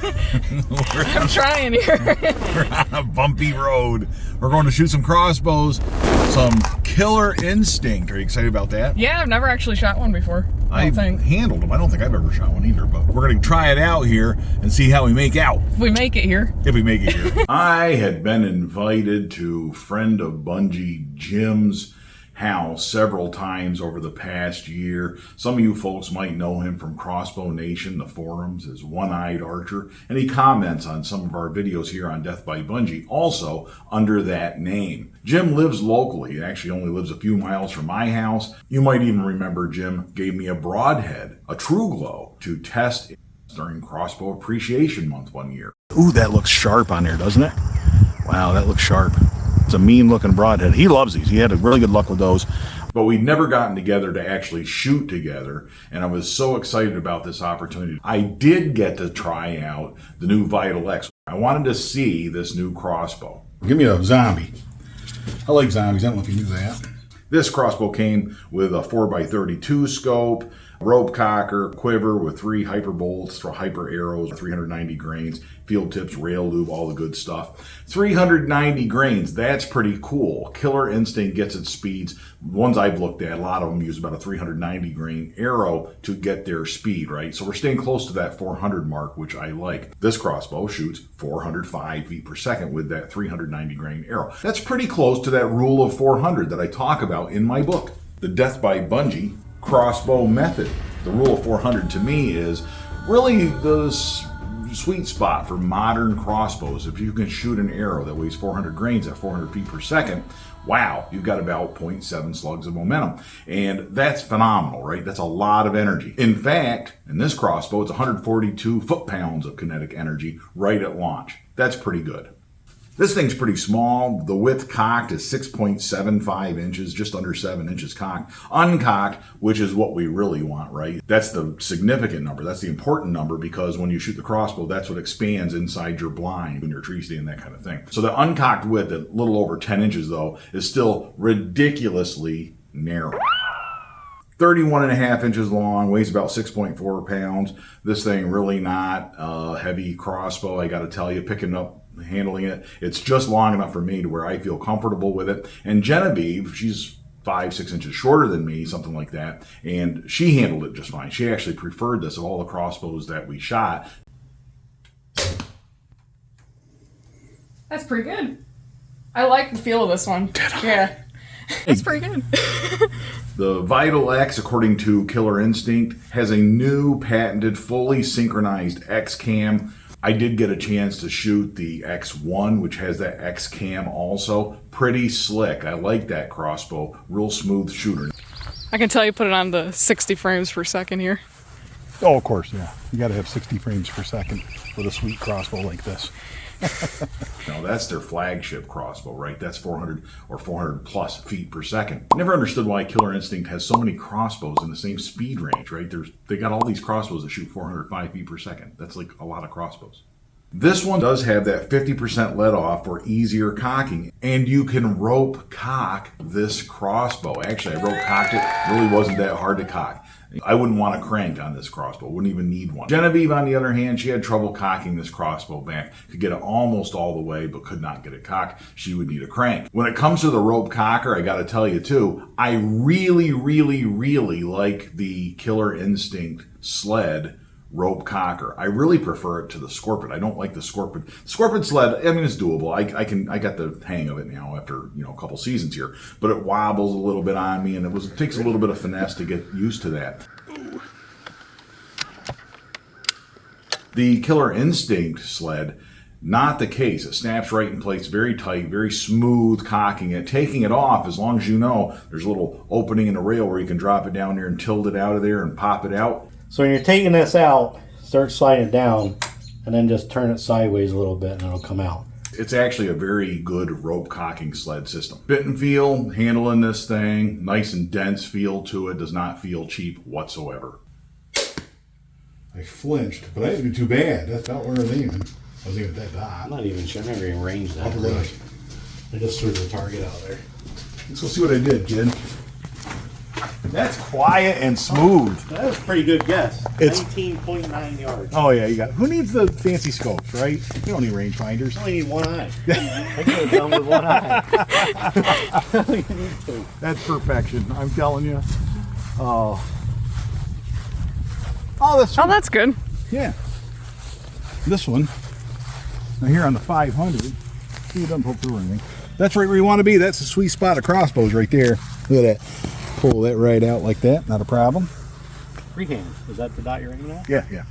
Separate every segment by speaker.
Speaker 1: I'm trying here.
Speaker 2: We're on a bumpy road. We're going to shoot some crossbows, some Killer Instinct. Are you excited about that?
Speaker 1: Yeah, I've never actually shot one before.
Speaker 2: I've handled them. I don't think I've ever shot one either, but we're going to try it out here and see how we make out.
Speaker 1: If we make it here.
Speaker 2: If we make it here. I had been invited to Friend of Bunjie Jim's house several times over the past year. Some of you folks might know him from Crossbow Nation, the forums, as One-Eyed Archer, and he comments on some of our videos here on Death by Bunjie, also under that name. Jim lives locally. He actually only lives a few miles from my house. You might even remember Jim gave me a broadhead, a True Glow, to test during Crossbow Appreciation Month one year. Ooh, that looks sharp on there, doesn't it? Wow, that looks sharp. It's a mean looking broadhead. He loves these. He had really good luck with those. But we'd never gotten together to actually shoot together, and I was so excited about this opportunity. I did get to try out the new Vital X. I wanted to see this new crossbow. Give me a zombie. I like zombies. I don't know if you knew that. This crossbow came with a 4x32 scope, rope cocker, quiver with 3 hyper bolts, hyper arrows, 390 grains, field tips, rail lube, all the good stuff. 390 grains, that's pretty cool. Killer Instinct gets its speeds. The ones I've looked at, a lot of them use about a 390 grain arrow to get their speed, right? So we're staying close to that 400 mark, which I like. This crossbow shoots 405 feet per second with that 390 grain arrow. That's pretty close to that rule of 400 that I talk about in my book, The Death by Bunjie Crossbow Method. The rule of 400 to me is really the sweet spot for modern crossbows. If you can shoot an arrow that weighs 400 grains at 400 feet per second, wow, you've got about 0.7 slugs of momentum. And that's phenomenal, right? That's a lot of energy. In fact, in this crossbow, it's 142 foot-pounds of kinetic energy right at launch. That's pretty good. This thing's pretty small. The width cocked is 6.75 inches, just under 7 inches cocked. Uncocked, which is what we really want, right? That's the significant number. That's the important number, because when you shoot the crossbow, that's what expands inside your blind when you're tree standing, that kind of thing. So the uncocked width, a little over 10 inches though, is still ridiculously narrow. 31.5 inches long, weighs about 6.4 pounds. This thing really not a heavy crossbow, I gotta tell you. Picking up, handling it, it's just long enough for me to where I feel comfortable with it. And Genevieve, she's 5-6 inches shorter than me, something like that, and she handled it just fine. She actually preferred this of all the crossbows that we shot.
Speaker 1: That's pretty good. I like the feel of this one. Yeah. It's pretty good.
Speaker 2: The Vital X, according to Killer Instinct, has a new patented, fully synchronized X cam. I did get a chance to shoot the X1, which has that X cam also. Pretty slick. I like that crossbow. Real smooth shooter.
Speaker 1: I can tell you put it on the 60 frames per second here.
Speaker 3: Oh, of course, yeah. You got to have 60 frames per second with a sweet crossbow like this.
Speaker 2: No, that's their flagship crossbow, right? That's 400 or 400 plus feet per second. Never understood why Killer Instinct has so many crossbows in the same speed range, right? They got all these crossbows that shoot 405 feet per second. That's like a lot of crossbows. This one does have that 50% let off for easier cocking, and you can rope cock this crossbow. Actually, I rope cocked it. It really wasn't that hard to cock. I wouldn't want a crank on this crossbow. Wouldn't even need one. Genevieve, on the other hand, she had trouble cocking this crossbow back. Could get it almost all the way, but could not get it cocked. She would need a crank. When it comes to the rope cocker, I got to tell you too, I really, really, really like the Killer Instinct sled rope cocker. I really prefer it to the Scorpyd. I don't like the Scorpyd. Scorpyd sled, I mean, it's doable. I got the hang of it now after, a couple seasons here, but it wobbles a little bit on me, and it takes a little bit of finesse to get used to that. Ooh. The Killer Instinct sled, not the case. It snaps right in place, very tight, very smooth cocking it. Taking it off, as long as you know, there's a little opening in the rail where you can drop it down there and tilt it out of there and pop it out.
Speaker 4: So when you're taking this out, start sliding it down, and then just turn it sideways a little bit and it'll come out.
Speaker 2: It's actually a very good rope cocking sled system. Bit and feel, handling this thing, nice and dense feel to it, does not feel cheap whatsoever.
Speaker 3: I flinched, but I didn't do too bad. That's not where I was aiming. I was aiming at that dot.
Speaker 4: I'm not even sure. I never even ranged that.
Speaker 3: Upper left.
Speaker 4: I just threw the target out there.
Speaker 3: Let's go see what I did, kid.
Speaker 5: That's quiet and smooth.
Speaker 4: That was a pretty good guess.
Speaker 5: It's-
Speaker 4: 19.9 yards.
Speaker 5: Oh yeah, you got. Who needs the fancy scopes, right? You don't need rangefinders.
Speaker 4: I only need one eye. I could have done with one eye. I only need two.
Speaker 5: That's perfection. I'm telling you. Oh. Oh, that's
Speaker 1: Oh, that's good.
Speaker 5: yeah. This one. Now here on the 500. See, it doesn't poke through or anything. That's right where you want to be. That's the sweet spot of crossbows right there. Look at that. Pull that right out like that. Not a problem.
Speaker 4: Freehand. Is that the dot you're aiming at?
Speaker 5: Yeah.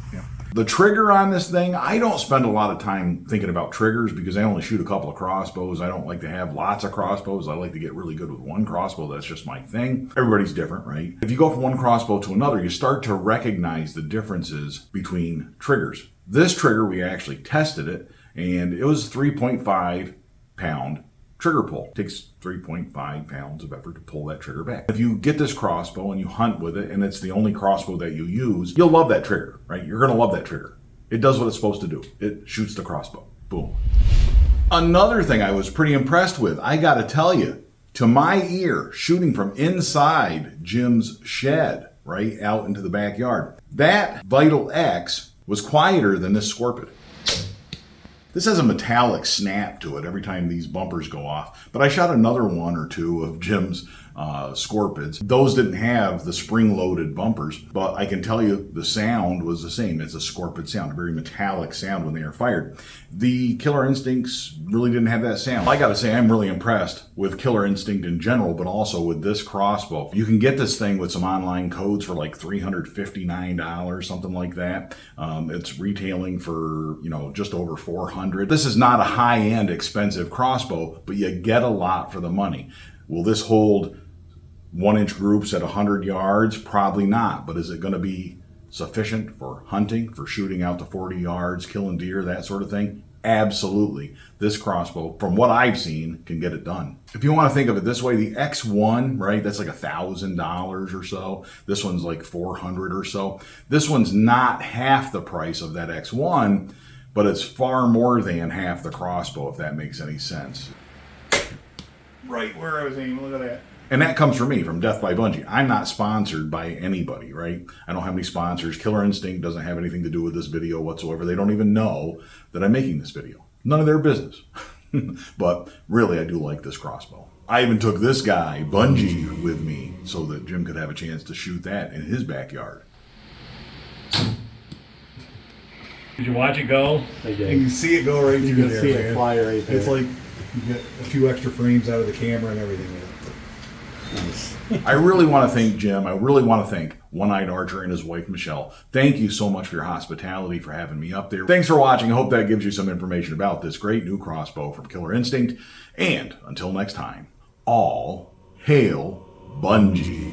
Speaker 2: The trigger on this thing, I don't spend a lot of time thinking about triggers because I only shoot a couple of crossbows. I don't like to have lots of crossbows. I like to get really good with one crossbow. That's just my thing. Everybody's different, right? If you go from one crossbow to another, you start to recognize the differences between triggers. This trigger, we actually tested it, and it was 3.5 pound trigger pull. It takes 3.5 pounds of effort to pull that trigger back. If you get this crossbow and you hunt with it and it's the only crossbow that you use, you'll love that trigger, right? You're going to love that trigger. It does what it's supposed to do. It shoots the crossbow. Boom. Another thing I was pretty impressed with, I got to tell you, to my ear, shooting from inside Jim's shed, right out into the backyard, that Vital X was quieter than this Scorpyd. This has a metallic snap to it every time these bumpers go off. But I shot another one or two of Jim's Scorpyds. Those didn't have the spring-loaded bumpers, but I can tell you the sound was the same. It's a Scorpyd sound, a very metallic sound when they are fired. The Killer Instincts really didn't have that sound. I gotta say, I'm really impressed with Killer Instinct in general, but also with this crossbow. You can get this thing with some online codes for like $359, something like that. It's retailing for, just over $400. This is not a high-end expensive crossbow, but you get a lot for the money. Will this hold 1-inch groups at 100 yards? Probably not, but is it going to be sufficient for hunting, for shooting out to 40 yards, killing deer, that sort of thing? Absolutely. This crossbow, from what I've seen, can get it done. If you want to think of it this way, the X1, right, that's like $1,000 or so. This one's like $400 or so. This one's not half the price of that X1, but it's far more than half the crossbow, if that makes any sense.
Speaker 5: Right where I was aiming. Look at that.
Speaker 2: And that comes from me, from Death by Bunjie. I'm not sponsored by anybody, right? I don't have any sponsors. Killer Instinct doesn't have anything to do with this video whatsoever. They don't even know that I'm making this video. None of their business. But really, I do like this crossbow. I even took this guy, Bunjie, with me so that Jim could have a chance to shoot that in his backyard.
Speaker 6: Did you watch it go?
Speaker 3: You can see it go right
Speaker 4: You
Speaker 3: through
Speaker 4: can
Speaker 3: there,
Speaker 4: see
Speaker 3: man.
Speaker 4: it fly right there.
Speaker 3: It's like you get a few extra frames out of the camera and everything.
Speaker 4: Nice.
Speaker 2: I really want to thank Jim. I really want to thank One-Eyed Archer and his wife, Michelle. Thank you so much for your hospitality, for having me up there. Thanks for watching. I hope that gives you some information about this great new crossbow from Killer Instinct. And until next time, all hail Bunjie.